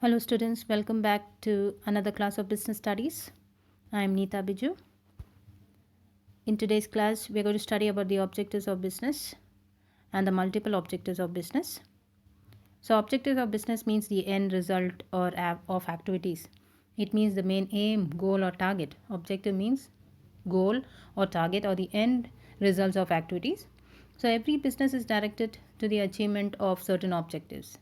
Hello students, welcome back to another class of business studies. I am Neeta Biju. In today's class, we are going to study about the objectives of business and the multiple objectives of business. So objectives of business means the end result or of activities. It means the main aim, goal or target. Objective means goal or target or the end results of activities. So every business is directed to the achievement of certain objectives.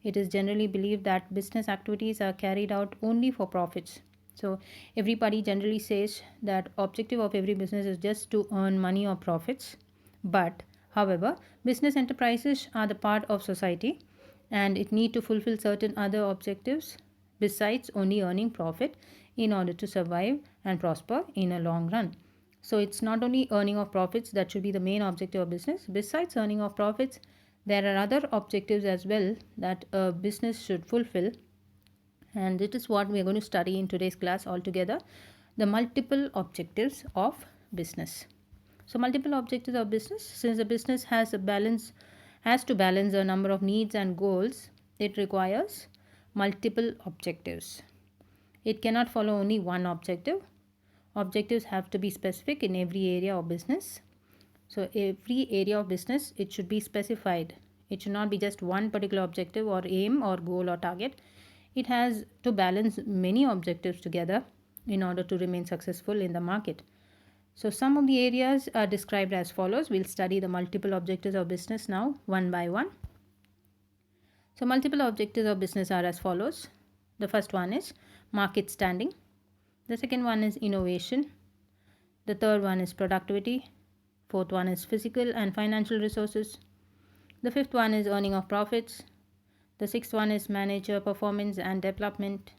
It is generally believed that business activities are carried out only for profits. So everybody generally says that objective of every business is just to earn money or profits. But however, business enterprises are the part of society and it need to fulfill certain other objectives besides only earning profit in order to survive and prosper in a long run. So it's not only earning of profits that should be the main objective of business. Besides earning of profits, there are other objectives as well that a business should fulfill, and it is what we are going to study in today's class altogether, the multiple objectives of business. So multiple objectives of business, since the business has to balance a number of needs and goals, it requires multiple objectives. It cannot follow only one objective. Objectives have to be specific in every area of business. So every area of business, it should be specified. It should not be just one particular objective or aim or goal or target. It has to balance many objectives together in order to remain successful in the market. So some of the areas are described as follows. We'll study the multiple objectives of business now one by one. So multiple objectives of business are as follows. The first one is market standing. The second one is innovation. The third one is productivity. Fourth one is physical and financial resources. The fifth one is earning of profits. The sixth one is manager performance and development.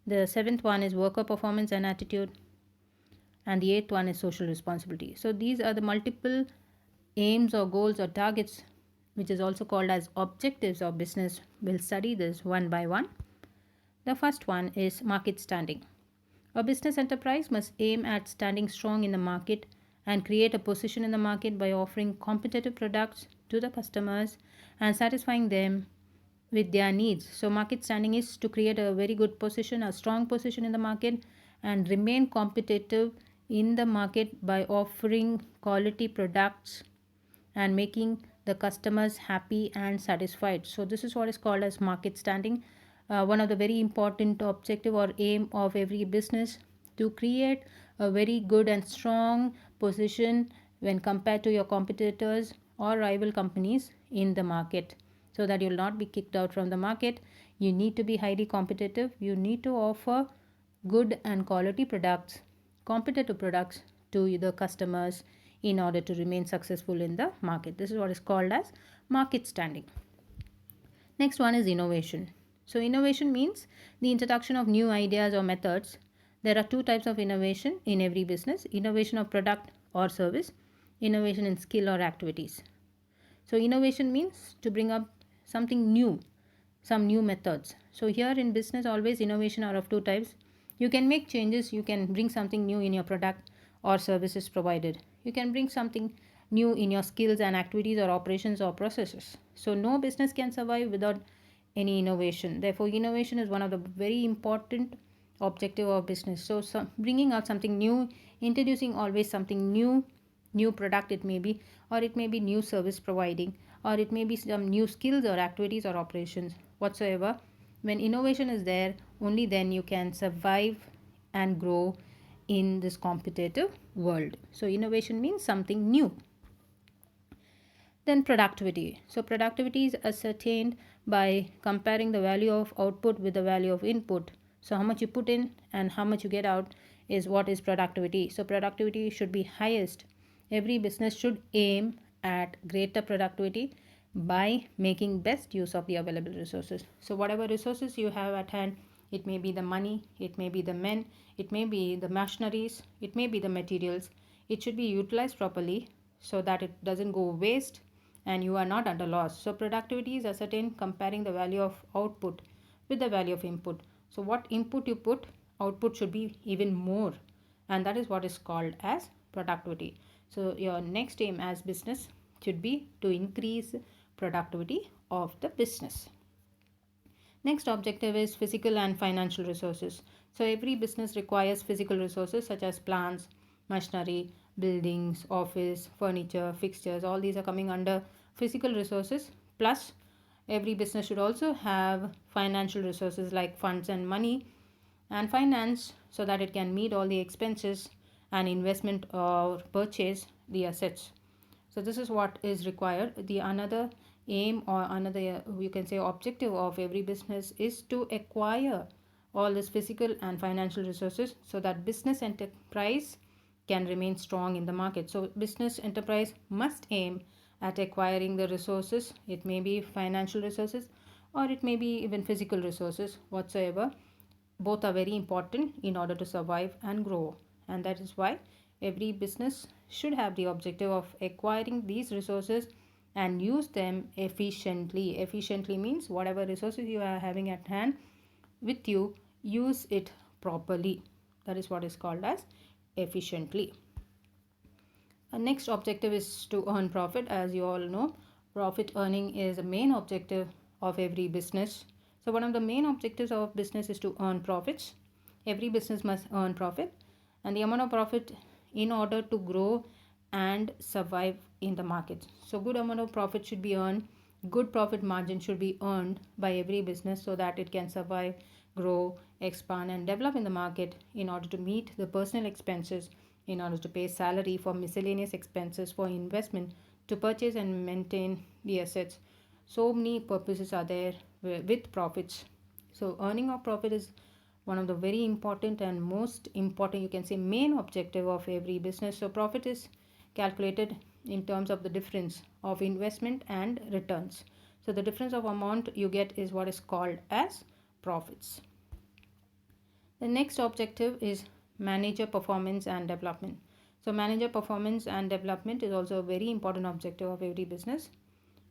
The seventh one is worker performance and attitude. And the eighth one is social responsibility. So these are the multiple aims or goals or targets, which is also called as objectives of business. We'll study this one by one. The first one is market standing. A business enterprise must aim at standing strong in the market and create a position in the market by offering competitive products to the customers and satisfying them with their needs. So market standing is to create a very good position, a strong position in the market, and remain competitive in the market by offering quality products and making the customers happy and satisfied. So this is what is called as market standing. One of the very important objective or aim of every business to create a very good and strong position when compared to your competitors or rival companies in the market, so that you'll not be kicked out from the market. You need to be highly competitive. You need to offer good and quality products, competitive products to the customers in order to remain successful in the market. This is what is called as market standing. Next one is innovation. So innovation means the introduction of new ideas or methods. There are two types of innovation in every business: innovation of product or service, innovation in skill or activities. So innovation means to bring up something new, some new methods. So here in business, always innovation are of two types. You can make changes, you can bring something new in your product or services provided. You can bring something new in your skills and activities or operations or processes. So no business can survive without any innovation. Therefore, innovation is one of the very important objective of business. So bringing out something new, introducing always something new product it may be, or it may be new service providing, or it may be some new skills or activities or operations whatsoever. When innovation is there, only then you can survive and grow in this competitive world. So innovation means something new. Then productivity. So productivity is ascertained by comparing the value of output with the value of input. So how much you put in and how much you get out is what is productivity. So productivity should be highest. Every business should aim at greater productivity by making best use of the available resources. So whatever resources you have at hand, it may be the money, it may be the men, it may be the machineries, it may be the materials. It should be utilized properly so that it doesn't go waste and you are not under loss. So productivity is ascertained comparing the value of output with the value of input. So what input you put, output should be even more, and that is what is called as productivity. So your next aim as business should be to increase productivity of the business. Next objective is physical and financial resources. So every business requires physical resources such as plants, machinery, buildings, office, furniture, fixtures. All these are coming under physical resources. Plus, every business should also have financial resources like funds and money and finance so that it can meet all the expenses and investment or purchase the assets. So this is what is required. The another aim or another you can say objective of every business is to acquire all this physical and financial resources so that business enterprise can remain strong in the market. So business enterprise must aim at acquiring the resources. It may be financial resources or it may be even physical resources whatsoever. Both are very important in order to survive and grow, and that is why every business should have the objective of acquiring these resources and use them efficiently. Efficiently means whatever resources you are having at hand with you, use it properly. That is what is called as efficiently. Our next objective is to earn profit. As you all know, profit earning is a main objective of every business. So one of the main objectives of business is to earn profits. Every business must earn profit, and the amount of profit in order to grow and survive in the market. So good amount of profit should be earned. Good profit margin should be earned by every business so that it can survive, grow, expand, and develop in the market in order to meet the personal expenses, in order to pay salary, for miscellaneous expenses, for investment, to purchase and maintain the assets. So many purposes are there with profits. So earning of profit is one of the very important and most important, you can say, main objective of every business. So profit is calculated in terms of the difference of investment and returns. So the difference of amount you get is what is called as profits. The next objective is manager performance and development. So manager performance and development is also a very important objective of every business.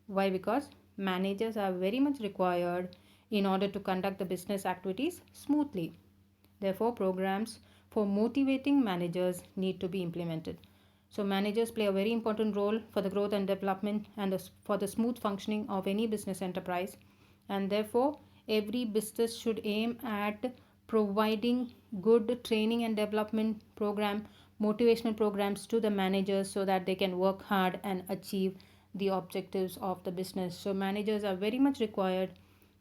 Why? Because managers are very much required in order to conduct the business activities smoothly. Therefore, programs for motivating managers need to be implemented. So managers play a very important role for the growth and development and for the smooth functioning of any business enterprise. And therefore, every business should aim at providing good training and development program, motivational programs to the managers so that they can work hard and achieve the objectives of the business. So managers are very much required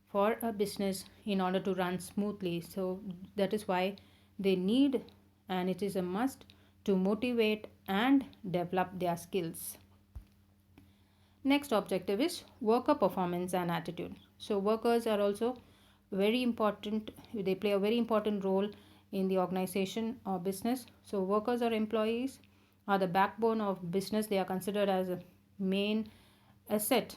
for a business in order to run smoothly. So that is why they need, and it is a must, to motivate and develop their skills. Next objective is worker performance and attitude. So workers are also very important. They play a very important role in the organization or business. So workers or employees are the backbone of business. They are considered as a main asset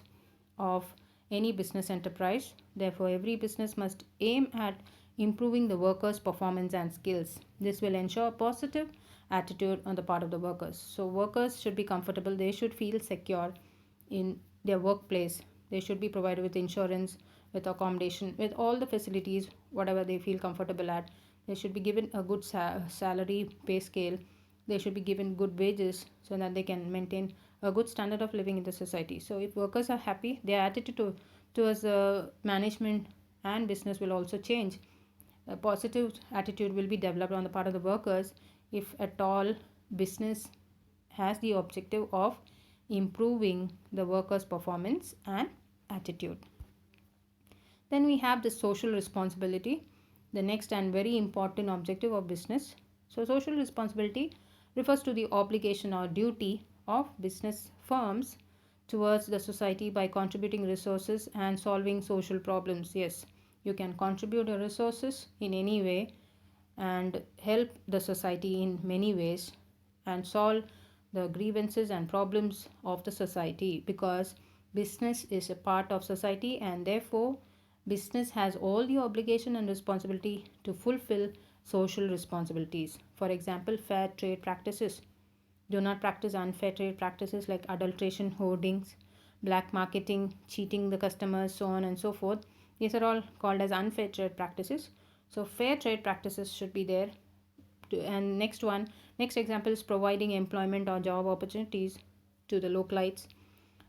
of any business enterprise. Therefore, every business must aim at improving the workers' performance and skills. This will ensure positive attitude on the part of the workers. So, workers should be comfortable, they should feel secure in their workplace. They should be provided with insurance, with accommodation, with all the facilities, whatever they feel comfortable at. They should be given a good salary pay scale. They should be given good wages so that they can maintain a good standard of living in the society. So if workers are happy, their attitude towards the management and business will also change. A positive attitude will be developed on the part of the workers if at all business has the objective of improving the workers' performance and attitude. Then we have the social responsibility, the next and very important objective of business. So, social responsibility refers to the obligation or duty of business firms towards the society by contributing resources and solving social problems. Yes, you can contribute your resources in any way and help the society in many ways and solve the grievances and problems of the society, because business is a part of society and therefore business has all the obligation and responsibility to fulfill social responsibilities. For example, fair trade practices. Do not practice unfair trade practices like adulteration, hoardings, black marketing, cheating the customers, so on and so forth. These are all called as unfair trade practices. So fair trade practices should be there. And next example is providing employment or job opportunities to the localites.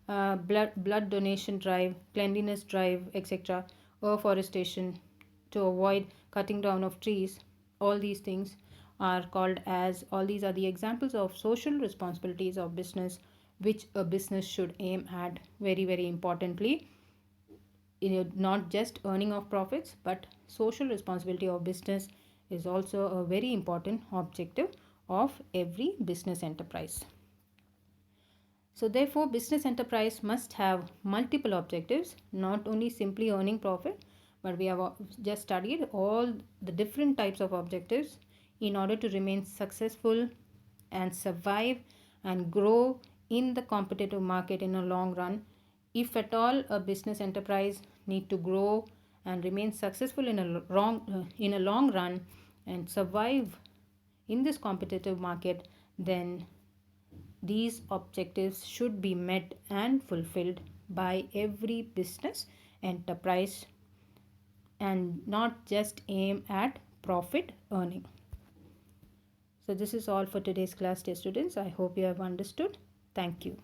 Blood donation drive, cleanliness drive, etc. afforestation, to avoid cutting down of trees. All these things are called as, all these are the examples of social responsibilities of business, which a business should aim at very, very importantly. Not just earning of profits, but social responsibility of business is also a very important objective of every business enterprise. So therefore, business enterprise must have multiple objectives, not only simply earning profit, but we have just studied all the different types of objectives in order to remain successful and survive and grow in the competitive market in a long run. If at all a business enterprise need to grow and remain successful in a long run and survive in this competitive market, then these objectives should be met and fulfilled by every business enterprise and not just aim at profit earning. So this is all for today's class, dear students. I hope you have understood. Thank you.